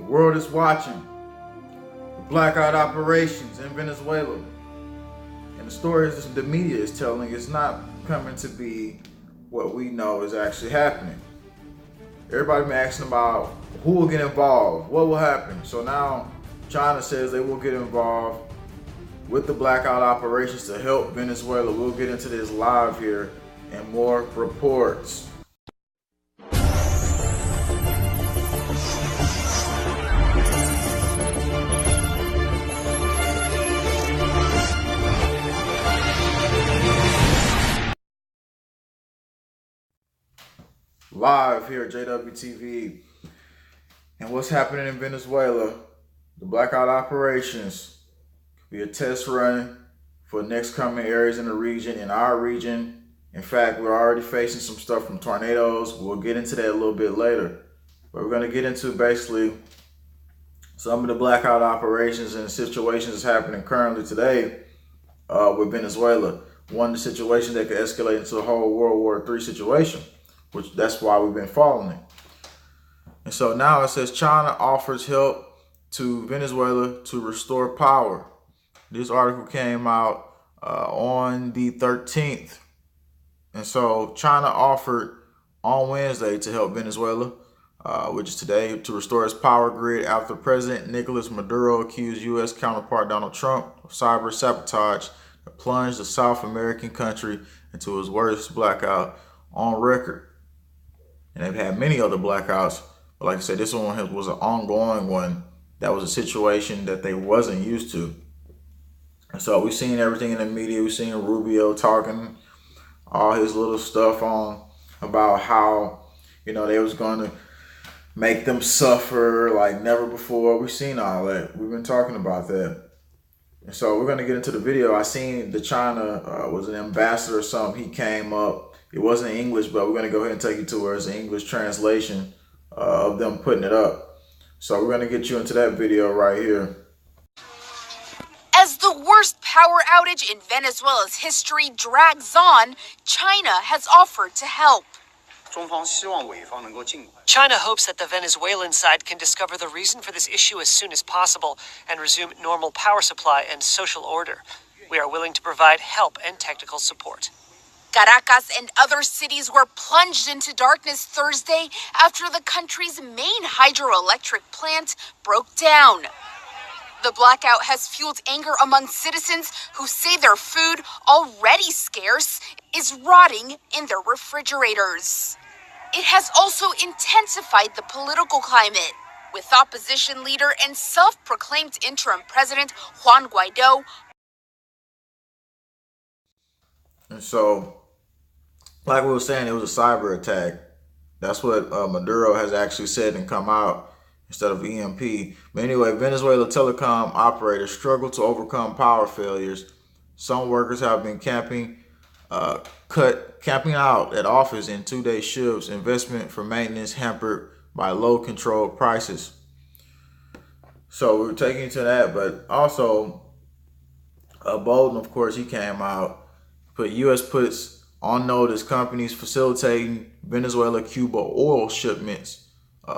world is watching the blackout operations in Venezuela. And the stories the media is telling is not coming to be what we know is actually happening. Everybody been asking about who will get involved, what will happen. So now China says they will get involved with the blackout operations to help Venezuela. We'll get into this live here and more reports. Live here at JWTV. And what's happening in Venezuela, the blackout operations could be a test run for next coming areas in the region, in our region. In fact, we're already facing some stuff from tornadoes. We'll get into that a little bit later. But we're going to get into basically some of the blackout operations and situations that's happening currently today with Venezuela. One of the situations that could escalate into a whole World War III situation, which that's why we've been following it. And so now it says China offers help to Venezuela to restore power. This article came out on the 13th. And so China offered on Wednesday to help Venezuela, which is today, to restore its power grid after President Nicolas Maduro accused U.S. counterpart Donald Trump of cyber sabotage that plunged the South American country into its worst blackout on record. And they've had many other blackouts, but like I said, this one was an ongoing one. That was a situation that they wasn't used to. And so we've seen everything in the media. We've seen Rubio talking all his little stuff on about how, they was going to make them suffer like never before. We've seen all that. We've been talking about that. And so we're going to get into the video. I seen the China was an ambassador or something. He came up. It wasn't English, but we're going to go ahead and take you to where it's an English translation of them putting it up. So we're going to get you into that video right here. As the worst power outage in Venezuela's history drags on, China has offered to help. China hopes that the Venezuelan side can discover the reason for this issue as soon as possible and resume normal power supply and social order. We are willing to provide help and technical support. Caracas and other cities were plunged into darkness Thursday after the country's main hydroelectric plant broke down. The blackout has fueled anger among citizens who say their food, already scarce, is rotting in their refrigerators. It has also intensified the political climate, with opposition leader and self-proclaimed interim president Juan Guaido. And so, like we were saying, it was a cyber attack. That's what Maduro has actually said and come out instead of EMP. But anyway, Venezuela telecom operators struggle to overcome power failures. Some workers have been camping out at office in 2-day shifts. Investment for maintenance hampered by low controlled prices. So we're taking to that, but also Bolton, of course, he came out. But U.S. puts on notice companies facilitating Venezuela-Cuba oil shipments.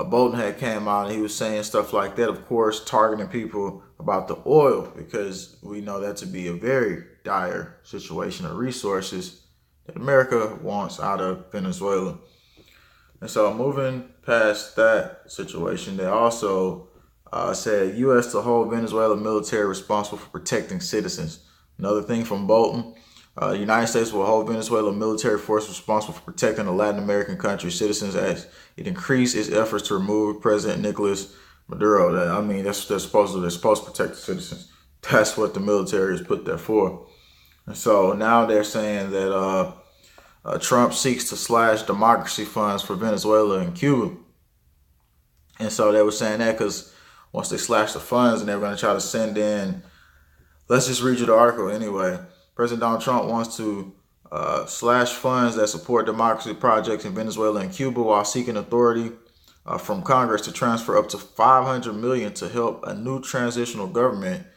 Bolton had came out and he was saying stuff like that, of course, targeting people about the oil, because we know that to be a very dire situation of resources that America wants out of Venezuela. And so moving past that situation, they also said U.S. to hold Venezuela military responsible for protecting citizens. Another thing from Bolton. The United States will hold Venezuela military force responsible for protecting the Latin American country's citizens as it increased its efforts to remove President Nicolas Maduro. They're supposed to protect the citizens. That's what the military is put there for. And so now they're saying that Trump seeks to slash democracy funds for Venezuela and Cuba. And so they were saying that because once they slash the funds and they're going to try to send in, let's just read you the article anyway. President Donald Trump wants to slash funds that support democracy projects in Venezuela and Cuba while seeking authority from Congress to transfer up to $500 million to help a new transitional government,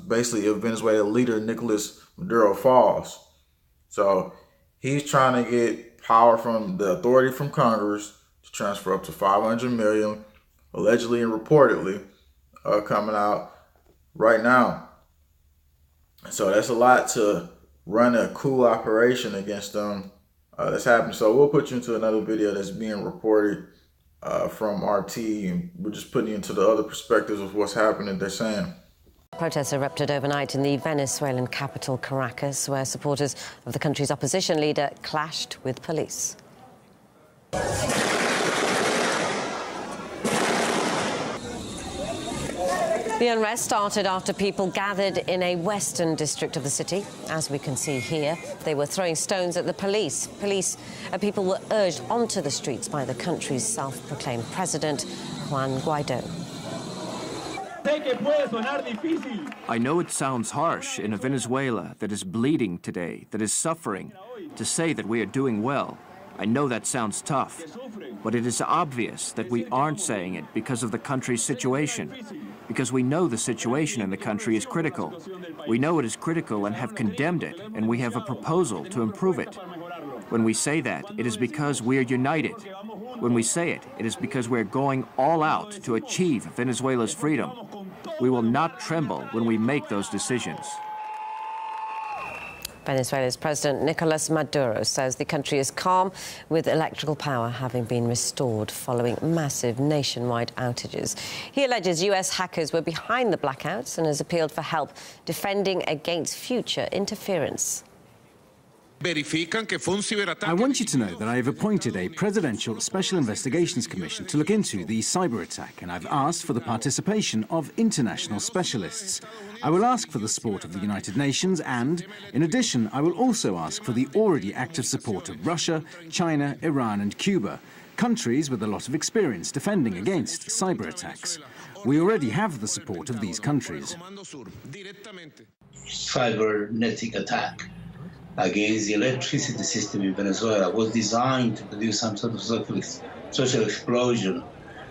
basically if Venezuela leader Nicolas Maduro falls. So he's trying to get power from the authority from Congress to transfer up to $500 million allegedly and reportedly coming out right now. So that's a lot to run a coup operation against them that's happening. So we'll put you into another video that's being reported from RT, and we're just putting you into the other perspectives of what's happening. They're saying. Protests erupted overnight in the Venezuelan capital, Caracas, where supporters of the country's opposition leader clashed with police. The unrest started after people gathered in a western district of the city. As we can see here, they were throwing stones at the police. People were urged onto the streets by the country's self-proclaimed president, Juan Guaido. I know it sounds harsh in a Venezuela that is bleeding today, that is suffering, to say that we are doing well. I know that sounds tough, but it is obvious that we aren't saying it because of the country's situation, because we know the situation in the country is critical. We know it is critical and have condemned it, and we have a proposal to improve it. When we say that, it is because we are united. When we say it, it is because we're going all out to achieve Venezuela's freedom. We will not tremble when we make those decisions. Venezuela's President Nicolas Maduro says the country is calm, with electrical power having been restored following massive nationwide outages. He alleges US hackers were behind the blackouts and has appealed for help defending against future interference. I want you to know that I have appointed a Presidential Special Investigations Commission to look into the cyber attack, and I've asked for the participation of international specialists. I will ask for the support of the United Nations and, in addition, I will also ask for the already active support of Russia, China, Iran and Cuba, countries with a lot of experience defending against cyber attacks. We already have the support of these countries. Cybernetic attack against the electricity system in Venezuela was designed to produce some sort of social explosion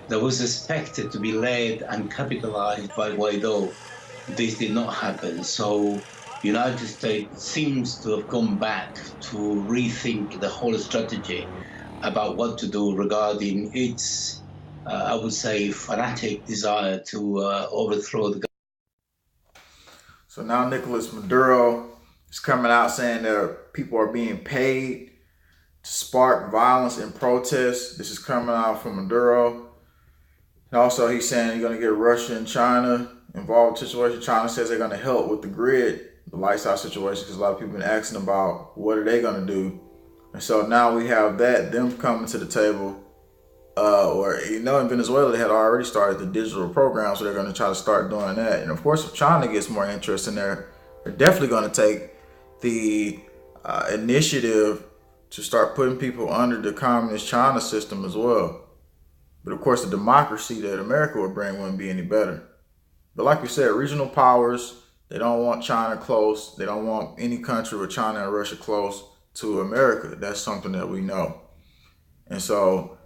that was expected to be led and capitalized by Guaido. This did not happen, so the United States seems to have gone back to rethink the whole strategy about what to do regarding its, I would say, fanatic desire to overthrow the government. So now Nicolas Maduro is coming out saying that people are being paid to spark violence and protests. This is coming out from Maduro. And also he's saying he's going to get Russia and China involved in the situation. China says they're going to help with the grid, the lights out situation, because a lot of people have been asking about what are they going to do. And so now we have them coming to the table. In Venezuela, they had already started the digital program, so they're going to try to start doing that. And of course, if China gets more interest in there, they're definitely going to take the initiative to start putting people under the communist China system as well. But of course, the democracy that America would bring wouldn't be any better. But like we said, regional powers, they don't want China close. They don't want any country with China and Russia close to America. That's something that we know. And so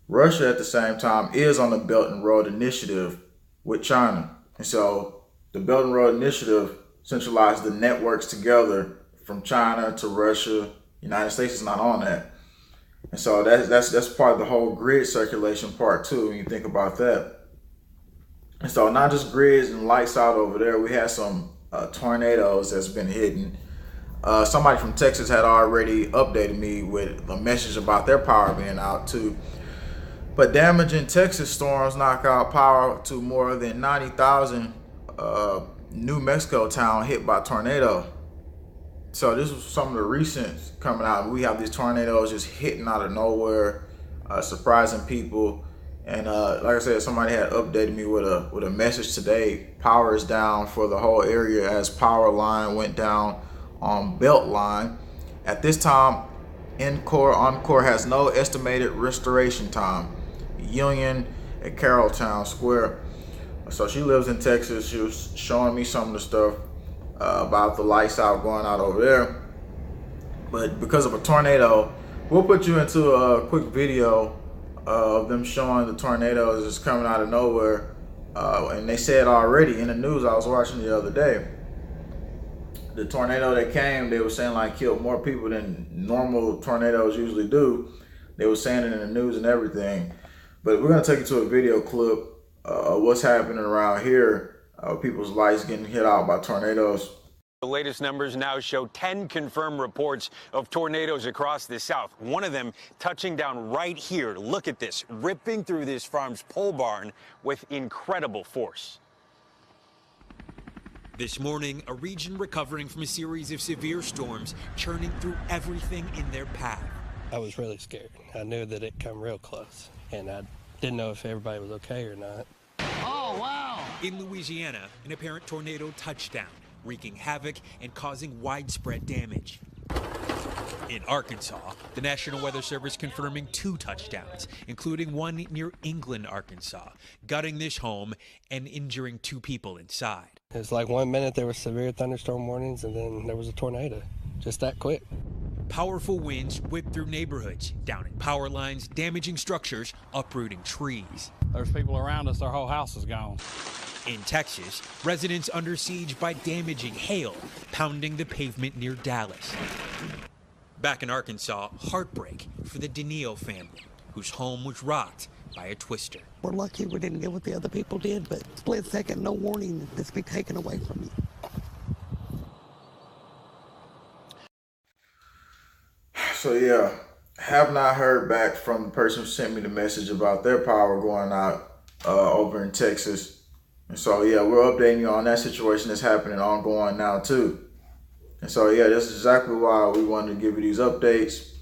Russia at the same time is on the Belt and Road Initiative with China. And so the Belt and Road Initiative centralized the networks together from China to Russia. United States is not on that. And so that's part of the whole grid circulation part too, when you think about that. And so not just grids and lights out over there, we had some tornadoes that's been hitting. Somebody from Texas had already updated me with a message about their power being out too. But damaging Texas storms knock out power to more than 90,000 New Mexico town hit by tornado. So this was some of the recent coming out. We have these tornadoes just hitting out of nowhere, surprising people. And like I said, somebody had updated me with a message today. Power is down for the whole area as power line went down on Belt Line. At this time, Encore has no estimated restoration time. Union at Carrolltown Square. So she lives in Texas. She was showing me some of the stuff about the lights out going out over there. But because of a tornado, we'll put you into a quick video of them showing the tornadoes just coming out of nowhere. And they said already in the news I was watching the other day, the tornado that came, they were saying like killed more people than normal tornadoes usually do. They were saying it in the news and everything. But we're going to take you to a video clip of what's happening around here. People's lights getting hit out by tornadoes. The latest numbers now show 10 confirmed reports of tornadoes across the south. One of them touching down right here. Look at this, ripping through this farm's pole barn with incredible force. This morning, a region recovering from a series of severe storms churning through everything in their path. I was really scared. I knew that it come real close, and I didn't know if everybody was okay or not. Oh, wow! In Louisiana, an apparent tornado touchdown, wreaking havoc and causing widespread damage. In Arkansas, the National Weather Service confirming 2 touchdowns, including one near England, Arkansas, gutting this home and injuring 2 people inside. It's like 1 minute there were severe thunderstorm warnings, and then there was a tornado, just that quick. Powerful winds whipped through neighborhoods, downing power lines, damaging structures, uprooting trees. There's people around us, their whole house is gone. In Texas, residents under siege by damaging hail, pounding the pavement near Dallas. Back in Arkansas, heartbreak for the Denio family, whose home was rocked by a twister. We're lucky we didn't get what the other people did, but split second, no warning, this be taken away from you. So yeah, have not heard back from the person who sent me the message about their power going out over in Texas. And so yeah, we're updating you on that situation that's happening ongoing now too. And so yeah, that's exactly why we wanted to give you these updates.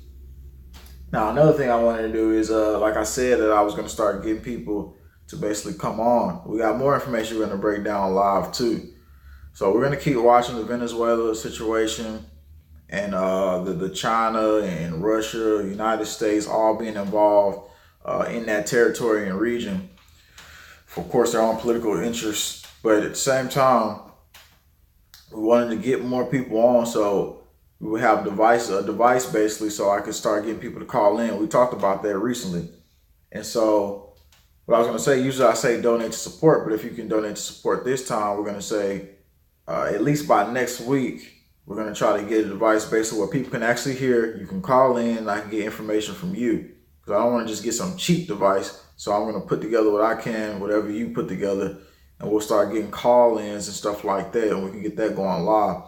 Now another thing I wanted to do is, like I said, that I was going to start getting people to basically come on. We got more information we're going to break down live too. So we're going to keep watching the Venezuela situation and the China and Russia, United States, all being involved in that territory and region for, of course, their own political interests. But at the same time, we wanted to get more people on, so we would have a device basically, so I could start getting people to call in. We talked about that recently. And so what I was going to say, usually I say donate to support, but if you can donate to support this time, we're going to say at least by next week, we're going to try to get a device basically where people can actually hear. You can call in and I can get information from you, because I don't want to just get some cheap device. So I'm going to put together what I can, whatever you put together, and we'll start getting call-ins and stuff like that, and we can get that going live.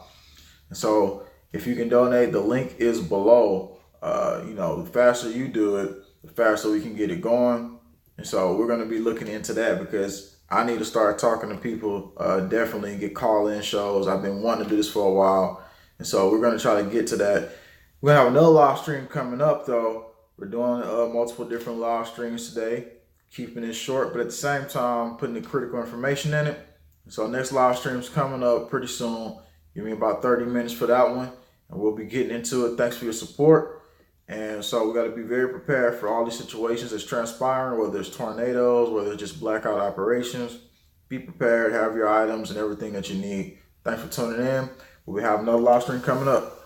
And so if you can donate, the link is below. The faster you do it, the faster we can get it going. And so we're going to be looking into that, because I need to start talking to people definitely and get call-in shows. I've been wanting to do this for a while. And so we're going to try to get to that. We're going to have another live stream coming up, though. We're doing multiple different live streams today, keeping it short, but at the same time, putting the critical information in it. So next live stream is coming up pretty soon. Give me about 30 minutes for that one, and we'll be getting into it. Thanks for your support. And so we got to be very prepared for all these situations that's transpiring, whether it's tornadoes, whether it's just blackout operations. Be prepared, have your items and everything that you need. Thanks for tuning in. We'll have another live stream coming up.